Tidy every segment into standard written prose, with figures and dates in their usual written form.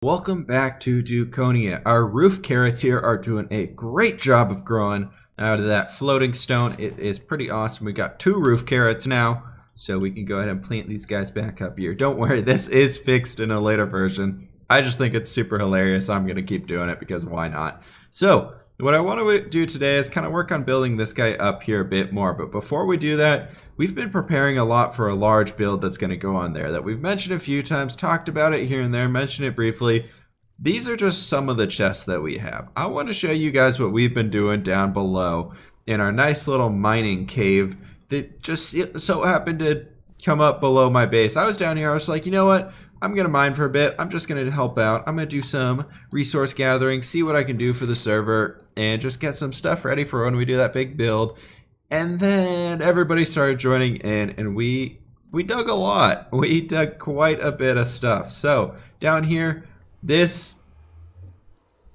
Welcome back to Dukonia. Our roof carrots here are doing a great job of growing out of that floating stone. It is pretty awesome. We got 2 roof carrots now, so we can go ahead and plant these guys back up here. Don't worry, this is fixed in a later version. I just think it's super hilarious. I'm going to keep doing it because why not? So, what I want to do today is kind of work on building this guy up here a bit more. But before we do that, we've been preparing a lot for a large build that's going to go on there that we've mentioned a few times, talked about it here and there, mentioned it briefly. These are just some of the chests that we have. I want to show you guys what we've been doing down below in our nice little mining cave that just so happened to come up below my base. I was down here, I was like, you know what? I'm going to mine for a bit. I'm just going to help out. I'm going to do some resource gathering, see what I can do for the server, and just get some stuff ready for when we do that big build. And then everybody started joining in, and we dug a lot. We dug quite a bit of stuff. So down here, this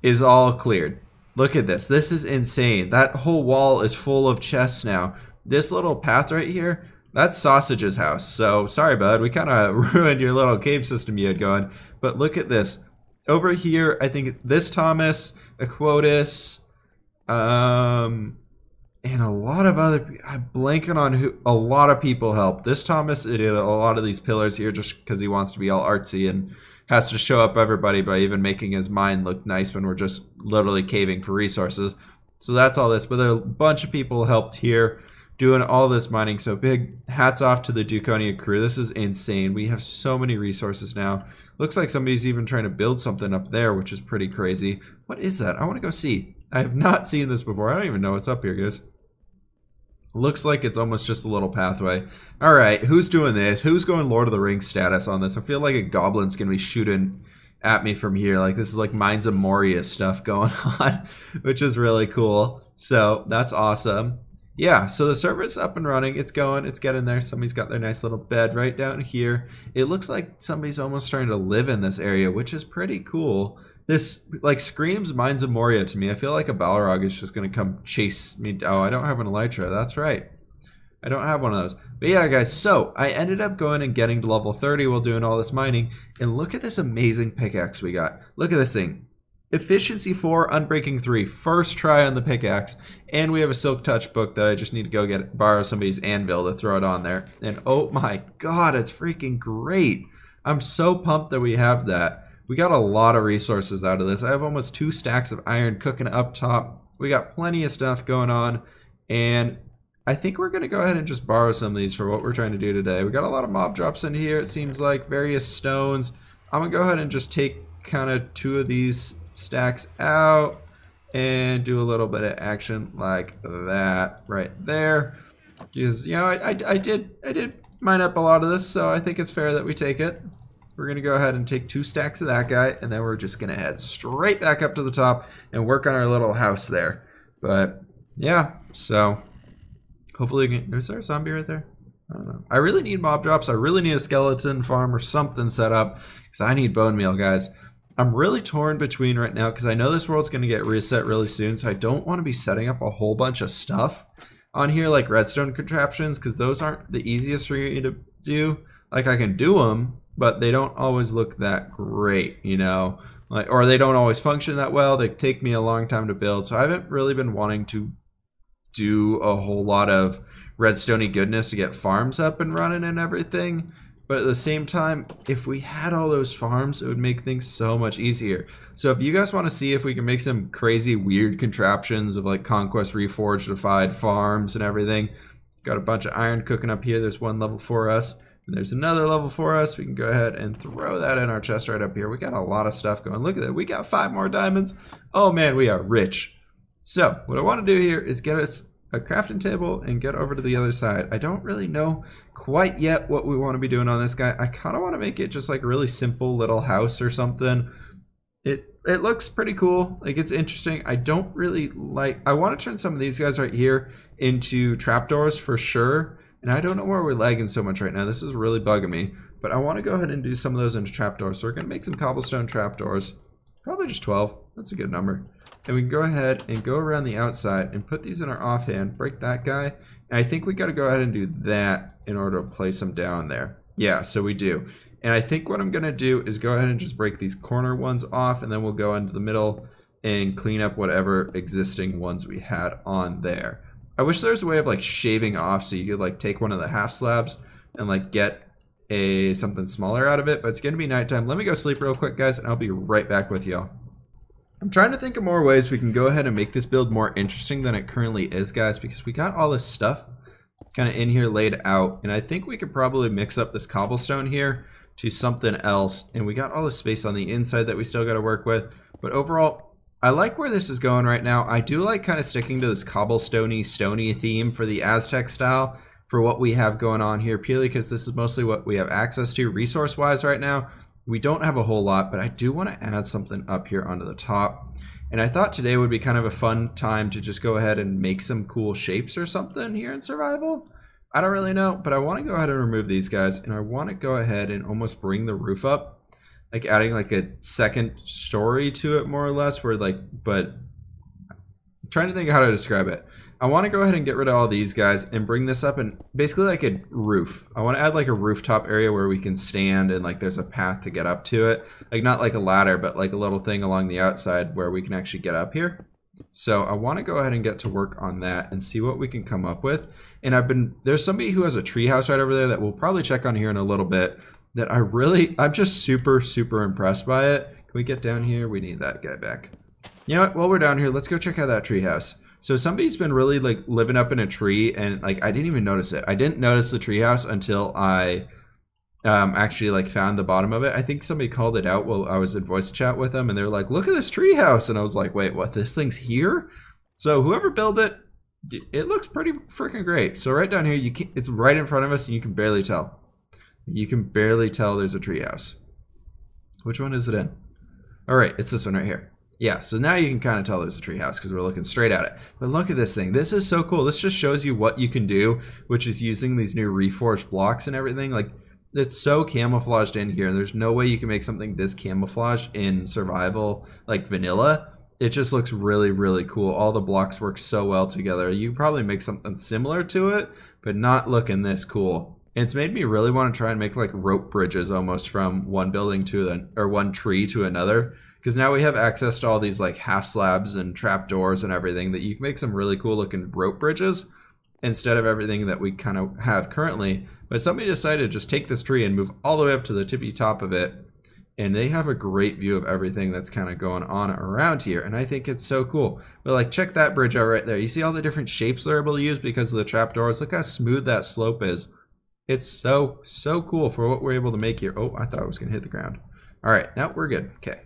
is all cleared. Look at this. This is insane. That whole wall is full of chests now. This little path right here, that's Sausage's house. So sorry, bud. We kind of ruined your little cave system you had going. But look at this. Over here, I think this Thomas, Aquotus, and a lot of other. I'm blanking on who. A lot of people helped. This Thomas did a lot of these pillars here just because he wants to be all artsy and has to show up everybody by even making his mine look nice when we're just literally caving for resources. So that's all this. But there are a bunch of people helped here doing all this mining, so big hats off to the Dukonia crew. This is insane. We have so many resources now. Looks like somebody's even trying to build something up there, which is pretty crazy. What is that? I want to go see. I have not seen this before. I don't even know what's up here, guys. Looks like it's almost just a little pathway. Alright, who's doing this? Who's going Lord of the Rings status on this? I feel like a goblin's going to be shooting at me from here. Like, this is like Mines of Moria stuff going on, which is really cool. So, that's awesome. Yeah, so the server's up and running. It's going. It's getting there. Somebody's got their nice little bed right down here. It looks like somebody's almost trying to live in this area, which is pretty cool. This, like, screams Mines of Moria to me. I feel like a Balrog is just going to come chase me. Oh, I don't have an Elytra. That's right. I don't have one of those. But yeah, guys, so I ended up going and getting to level 30 while doing all this mining. And look at this amazing pickaxe we got. Look at this thing. Efficiency 4, Unbreaking 3. First try on the pickaxe. And we have a Silk Touch book that I just need to go borrow somebody's anvil to throw it on there. And oh my god, it's freaking great. I'm so pumped that we have that. We got a lot of resources out of this. I have almost 2 stacks of iron cooking up top. We got plenty of stuff going on. And I think we're going to go ahead and just borrow some of these for what we're trying to do today. We got a lot of mob drops in here, it seems like. Various stones. I'm going to go ahead and just take kind of 2 of these stacks out and do a little bit of action like that right there, because you know I did mine up a lot of this, so I think it's fair that we take it. We're gonna go ahead and take 2 stacks of that guy, and then we're just gonna head straight back up to the top and work on our little house there. But yeah, so hopefully is there a zombie right there? I don't know. I really need mob drops. I really need a skeleton farm or something set up because I need bone meal, guys. I'm really torn between right now because I know this world's going to get reset really soon, so I don't want to be setting up a whole bunch of stuff on here like redstone contraptions because those aren't the easiest for you to do. Like, I can do them, but they don't always look that great, you know, like, or they don't always function that well. They take me a long time to build, so I haven't really been wanting to do a whole lot of redstone-y goodness to get farms up and running and everything. But at the same time, if we had all those farms, it would make things so much easier. So if you guys want to see if we can make some crazy, weird contraptions of like Conquest Reforged farms and everything, got a bunch of iron cooking up here. There's one level for us, and there's another level for us. We can go ahead and throw that in our chest right up here. We got a lot of stuff going. Look at that. We got 5 more diamonds. Oh man, we are rich. So what I want to do here is get us a crafting table and get over to the other side. I don't really know quite yet what we want to be doing on this guy. I kind of want to make it just like a really simple little house or something. It looks pretty cool. Like, it's interesting. I don't really like, I want to turn some of these guys right here into trapdoors for sure. And I don't know why we're lagging so much right now. This is really bugging me. But I want to go ahead and do some of those into trapdoors. So we're going to make some cobblestone trapdoors. Probably just 12. That's a good number. And we can go ahead and go around the outside and put these in our offhand, break that guy. And I think we got to go ahead and do that in order to place them down there. Yeah, so we do. And I think what I'm going to do is go ahead and just break these corner ones off, and then we'll go into the middle and clean up whatever existing ones we had on there. I wish there was a way of like shaving off so you could like take one of the half slabs and like get something smaller out of it, but it's going to be nighttime. Let me go sleep real quick, guys, and I'll be right back with y'all. I'm trying to think of more ways we can go ahead and make this build more interesting than it currently is, guys, because we got all this stuff kind of in here laid out, and I think we could probably mix up this cobblestone here to something else, and we got all the space on the inside that we still got to work with. But overall, I like where this is going right now. I do like kind of sticking to this cobblestoney, stony theme for the Aztec style for what we have going on here, purely because this is mostly what we have access to resource-wise right now. We don't have a whole lot, but I do want to add something up here onto the top. And I thought today would be kind of a fun time to just go ahead and make some cool shapes or something here in survival. I don't really know, but I want to go ahead and remove these guys, and I want to go ahead and almost bring the roof up. Like adding like a second story to it more or less, where like, but I'm trying to think of how to describe it. I want to go ahead and get rid of all these guys and bring this up and basically like a roof. I want to add like a rooftop area where we can stand and like there's a path to get up to it. Like not like a ladder, but like a little thing along the outside where we can actually get up here. So I want to go ahead and get to work on that and see what we can come up with. And there's somebody who has a treehouse right over there that we'll probably check on here in a little bit. That I'm just super impressed by it. Can we get down here? We need that guy back. You know what? While we're down here, let's go check out that treehouse. So somebody's been really like living up in a tree, and like I didn't even notice it. I didn't notice the treehouse until I actually like found the bottom of it. I think somebody called it out while I was in voice chat with them, and they're like, "Look at this treehouse," and I was like, "Wait, what? This thing's here?" So whoever built it, it looks pretty freaking great. So right down here, it's right in front of us, and you can barely tell. You can barely tell there's a treehouse. Which one is it in? All right, it's this one right here. Yeah, so now you can kind of tell there's a treehouse because we're looking straight at it. But look at this thing. This is so cool. This just shows you what you can do, which is using these new reforged blocks and everything. Like, it's so camouflaged in here. There's no way you can make something this camouflaged in survival, like vanilla. It just looks really cool. All the blocks work so well together. You probably make something similar to it, but not looking this cool. It's made me really want to try and make like rope bridges almost from one building to one tree to another, because now we have access to all these like half slabs and trapdoors and everything that you can make some really cool looking rope bridges instead of everything that we kind of have currently. But somebody decided to just take this tree and move all the way up to the tippy top of it, and they have a great view of everything that's kind of going on around here, and I think it's so cool. But like, check that bridge out right there. You see all the different shapes they're able to use because of the trapdoors. Look how smooth that slope is. It's so cool for what we're able to make here. Oh, I thought I was going to hit the ground. All right, now we're good. Okay.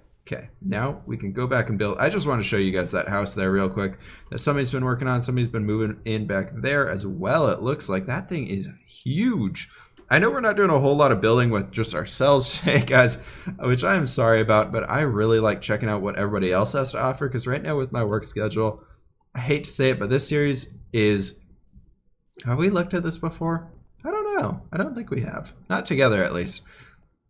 Now we can go back and build. I just want to show you guys that house there real quick that somebody's been working on. Somebody's been moving in back there as well. It looks like that thing is huge. I know we're not doing a whole lot of building with just ourselves today, guys, which I am sorry about, but I really like checking out what everybody else has to offer, because right now with my work schedule, I hate to say it, but this series is... Have we looked at this before? I don't know. I don't think we have. Not together, at least.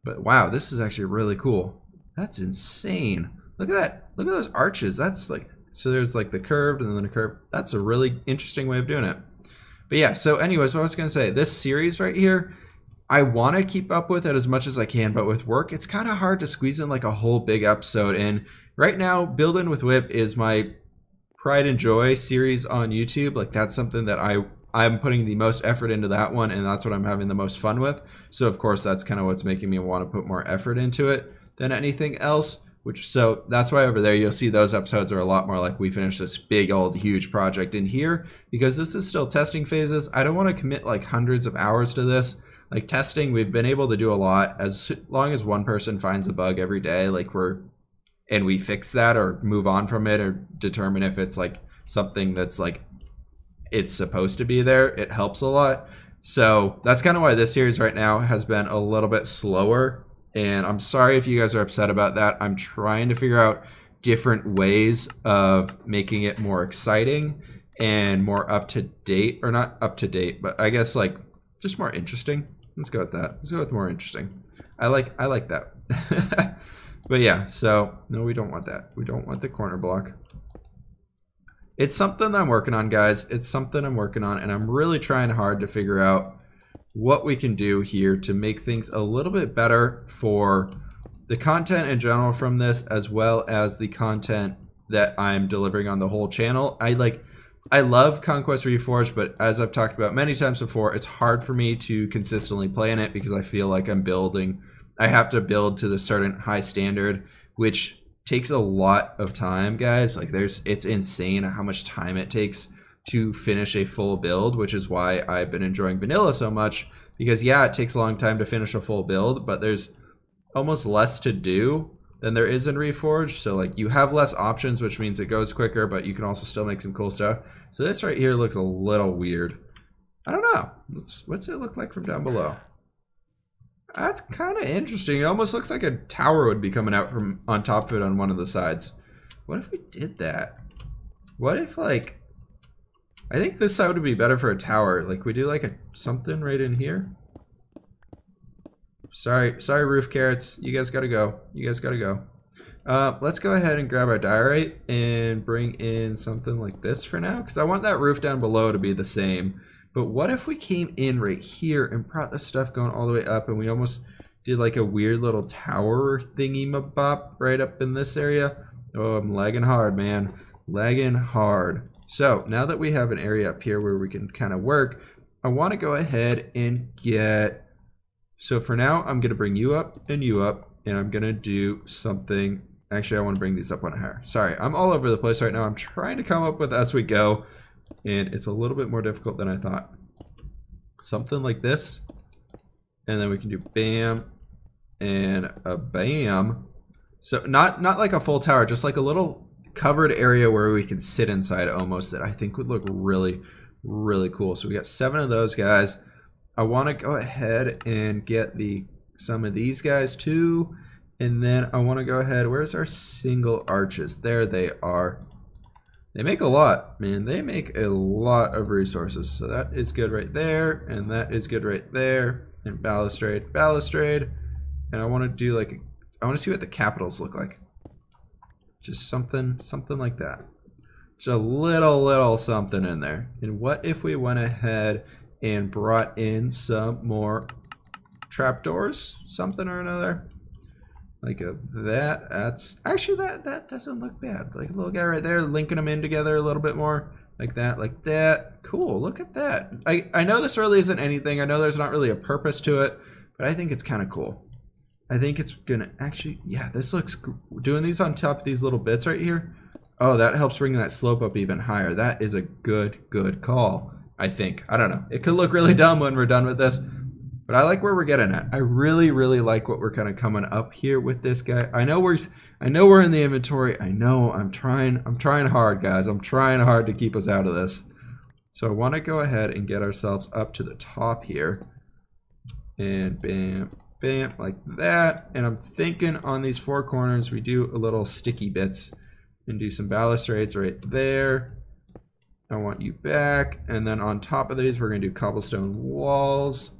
But wow, this is actually really cool. That's insane. Look at that. Look at those arches. That's like, so there's like the curved and then the curved. That's a really interesting way of doing it. But yeah, so anyways, what I was going to say, this series right here, I want to keep up with it as much as I can, but with work, it's kind of hard to squeeze in like a whole big episode. And right now, Building with Whip is my pride and joy series on YouTube. Like, that's something that I'm putting the most effort into, that one, and that's what I'm having the most fun with. So of course that's kind of what's making me want to put more effort into it than anything else. So that's why over there you'll see those episodes are a lot more like we finished this big old huge project. In here, because this is still testing phases, I don't want to commit like hundreds of hours to this. Like testing, we've been able to do a lot as long as one person finds a bug every day, like we fix that or move on from it or determine if it's like something that's like it's supposed to be there, it helps a lot. So that's kind of why this series right now has been a little bit slower, and I'm sorry if you guys are upset about that. I'm trying to figure out different ways of making it more exciting and more up to date, or not up to date, but I guess like just more interesting. Let's go with that. Let's go with more interesting. I like that. But yeah, so no, we don't want that. We don't want the corner block. It's something I'm working on, guys. It's something I'm working on, and I'm really trying hard to figure out what we can do here to make things a little bit better for the content in general from this, as well as the content that I'm delivering on the whole channel. I love Conquest Reforged, but as I've talked about many times before, it's hard for me to consistently play in it because I feel like I have to build to the certain high standard, which takes a lot of time, guys. Like it's insane how much time it takes to finish a full build, which is why I've been enjoying vanilla so much, because yeah, it takes a long time to finish a full build, but there's almost less to do than there is in Reforged. So like you have less options, which means it goes quicker, but you can also still make some cool stuff. So this right here looks a little weird. I don't know. What's it look like from down below? That's kind of interesting. It almost looks like a tower would be coming out from on top of it on one of the sides. What if we did that? What if like, I think this side would be better for a tower. Like we do like something right in here. Sorry roof carrots. You guys gotta go. You guys gotta go. Let's go ahead and grab our diorite and bring in something like this for now, because I want that roof down below to be the same. But what if we came in right here and brought the stuff going all the way up, and we almost did like a weird little tower thingy-mabop right up in this area? Oh, I'm lagging hard, man. Lagging hard. So now that we have an area up here where we can kind of work, I want to go ahead and get... So for now, I'm going to bring you up, and I'm going to do something... Actually, I want to bring these up one higher. Sorry, I'm all over the place right now. I'm trying to come up with as we go, and it's a little bit more difficult than I thought. Something like this, and then we can do bam and a bam. So not like a full tower, just like a little covered area where we can sit inside almost, that I think would look really, really cool. So we got 7 of those guys. I want to go ahead and get some of these guys too. And then I want to go ahead, where's our single arches? There they are. They make a lot, man. They make a lot of resources. So that is good right there, and that is good right there. And balustrade, balustrade. And I want to do like, I want to see what the capitals look like. Just something like that. Just a little something in there. And what if we went ahead and brought in some more trapdoors, something or another? Like that's actually that doesn't look bad. Like a little guy right there, linking them in together a little bit more, like that. Cool. Look at that. I know this really isn't anything. I know there's not really a purpose to it, but I think it's kind of cool. I think it's gonna actually, yeah, this looks doing these on top of these little bits right here. Oh, that helps bring that slope up even higher. That is a good call. I think. I don't know. It could look really dumb when we're done with this. But I like where we're getting at. I really like what we're kind of coming up here with this guy. I know we're in the inventory. I know I'm trying hard, guys. I'm trying hard to keep us out of this. So I want to go ahead and get ourselves up to the top here. And bam, bam, like that. And I'm thinking on these 4 corners we do a little sticky bits and do some balustrades right there. I want you back. And then on top of these we're going to do cobblestone walls.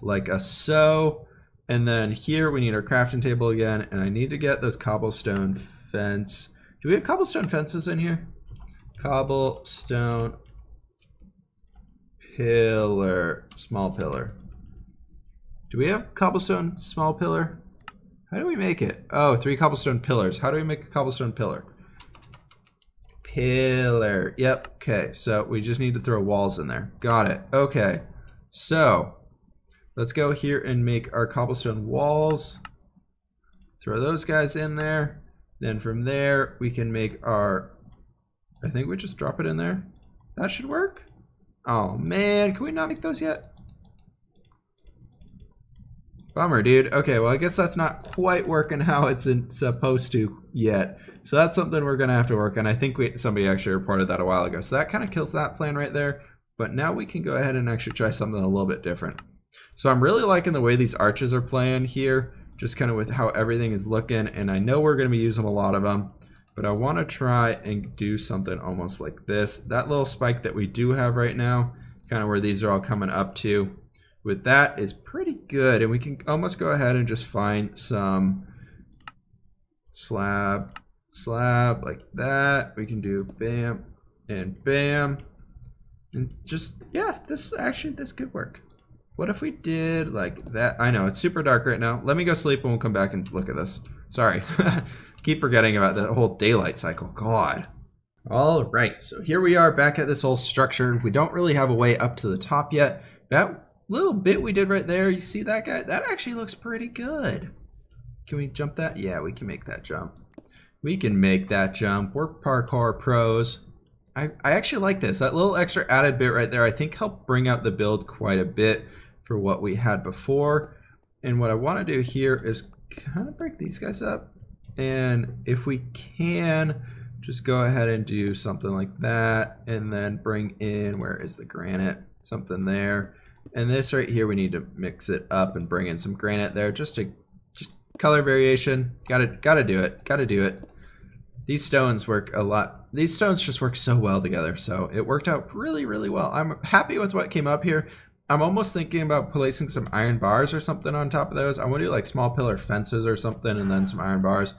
Like a so. And then here we need our crafting table again, and I need to get those cobblestone fence. Do we have cobblestone fences in here? Cobblestone pillar, small pillar. Do we have cobblestone small pillar? How do we make it? Oh, 3 cobblestone pillars. How do we make a cobblestone pillar? Pillar. Yep. Okay, so we just need to throw walls in there. Got it. Okay, so let's go here and make our cobblestone walls. Throw those guys in there. Then from there, we can make our... I think we just drop it in there. That should work. Oh, man. Can we not make those yet? Bummer, dude. Okay, well, I guess that's not quite working how it's supposed to yet. So that's something we're going to have to work on. I think somebody actually reported that a while ago. So that kind of kills that plan right there. But now we can go ahead and actually try something a little bit different. So I'm really liking the way these arches are playing here, just kind of with how everything is looking, and I know we're going to be using a lot of them, but I want to try and do something almost like this. That little spike that we do have right now, kind of where these are all coming up to, with that is pretty good, and we can almost go ahead and just find some slab like that. We can do bam and bam, and just, yeah, this could work. What if we did like that? I know, it's super dark right now. Let me go sleep and we'll come back and look at this. Sorry. Keep forgetting about the whole daylight cycle. God. All right, so here we are back at this whole structure. We don't really have a way up to the top yet. That little bit we did right there, you see that guy? That actually looks pretty good. Can we jump that? Yeah, we can make that jump. We can make that jump. We're parkour pros. I actually like this. That little extra added bit right there, I think helped bring out the build quite a bit for what we had before. And what I want to do here is kind of break these guys up. And if we can, just go ahead and do something like that. And then bring in, where is the granite? Something there. And this right here, we need to mix it up and bring in some granite there. Just color variation. Gotta do it. Gotta do it. These stones work a lot. These stones just work so well together. So it worked out really, really well. I'm happy with what came up here. I'm almost thinking about placing some iron bars or something on top of those. I want to do like small pillar fences or something and then some iron bars.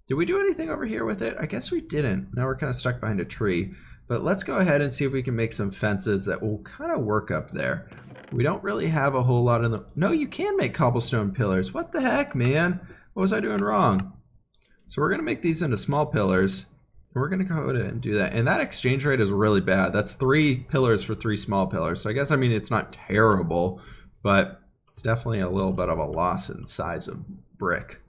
Did we do anything over here with it? I guess we didn't. Now we're kind of stuck behind a tree. But let's go ahead and see if we can make some fences that will kind of work up there. We don't really have a whole lot in the... No, you can make cobblestone pillars. What the heck, man? What was I doing wrong? So we're going to make these into small pillars. And we're going to go ahead and do that. And that exchange rate is really bad. That's 3 pillars for 3 small pillars. So I guess, I mean, it's not terrible, but it's definitely a little bit of a loss in size of brick.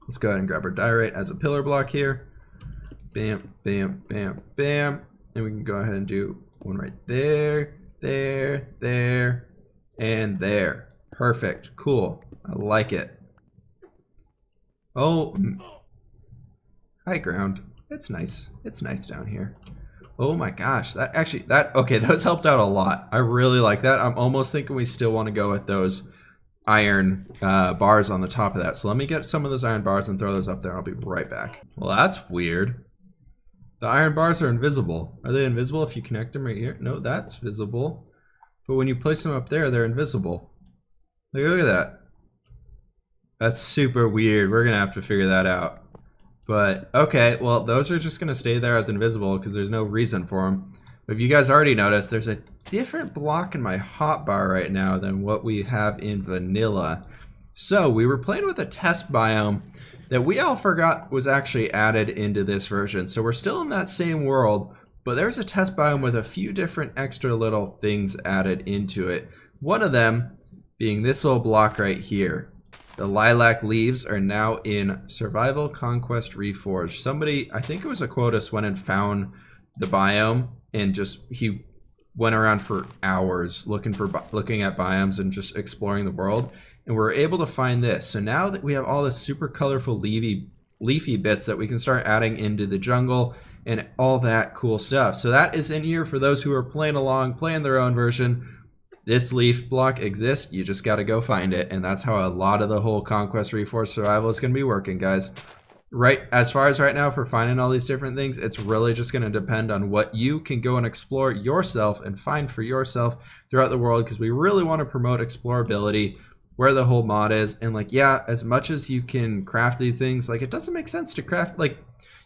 Let's go ahead and grab our diorite as a pillar block here. Bam, bam, bam, bam. And we can go ahead and do one right there, there, there, and there. Perfect. Cool. I like it. Oh, high ground. It's nice. It's nice down here. Oh my gosh. Okay, those helped out a lot. I really like that. I'm almost thinking we still want to go with those iron bars on the top of that. So let me get some of those iron bars and throw those up there. I'll be right back. Well, that's weird. The iron bars are invisible. Are they invisible if you connect them right here? No, that's visible. But when you place them up there, they're invisible. Look at that. That's super weird. We're going to have to figure that out. But, okay, well, those are just going to stay there as invisible because there's no reason for them. But if you guys already noticed, there's a different block in my hotbar right now than what we have in vanilla. So, we were playing with a test biome that we all forgot was actually added into this version. So we're still in that same world, but there's a test biome with a few different extra little things added into it. One of them being this little block right here. The Lilac Leaves are now in Survival Conquest Reforged. Somebody, I think it was Aquotus, went and found the biome and he went around for hours looking at biomes and just exploring the world. And we're able to find this. So now that we have all this super colorful leafy bits that we can start adding into the jungle and all that cool stuff. So that is in here for those who are playing along, playing their own version. This leaf block exists. You just got to go find it. And that's how a lot of the whole Conquest Reforged Survival is going to be working, guys. Right, as far as right now for finding all these different things, it's really just going to depend on what you can go and explore yourself and find for yourself throughout the world, because we really want to promote explorability, where the whole mod is. And like, yeah, as much as you can craft these things, like it doesn't make sense to craft, like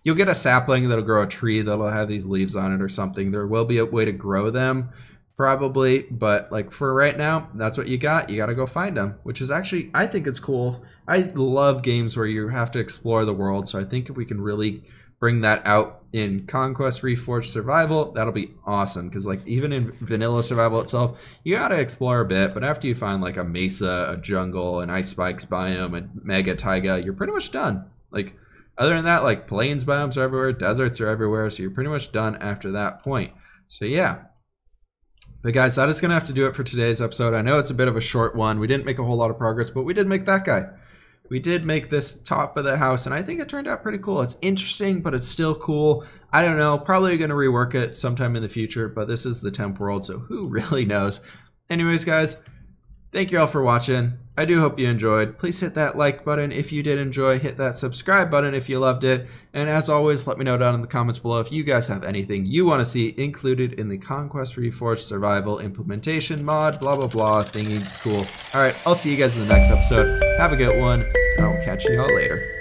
you'll get a sapling that'll grow a tree that'll have these leaves on it or something. There will be a way to grow them probably, but like for right now, that's what you got. You got to go find them, which is actually, I think it's cool. I love games where you have to explore the world. So I think if we can really bring that out in Conquest Reforged Survival, that'll be awesome. Because like even in vanilla survival itself, you got to explore a bit, but after you find like a mesa, a jungle, an ice spikes biome, a mega taiga, you're pretty much done. Like other than that, like plains biomes are everywhere, deserts are everywhere, so you're pretty much done after that point. So yeah. But guys, that is going to have to do it for today's episode. I know it's a bit of a short one. We didn't make a whole lot of progress, but we did make that guy. We did make this top of the house, and I think it turned out pretty cool. It's interesting, but it's still cool. I don't know. Probably going to rework it sometime in the future, but this is the temp world, so who really knows? Anyways, guys, thank you all for watching. I do hope you enjoyed. Please hit that like button if you did enjoy. Hit that subscribe button if you loved it. And as always, let me know down in the comments below if you guys have anything you want to see included in the Conquest Reforged Survival implementation mod, blah, blah, blah, thingy, cool. All right, I'll see you guys in the next episode. Have a good one, and I will catch you all later.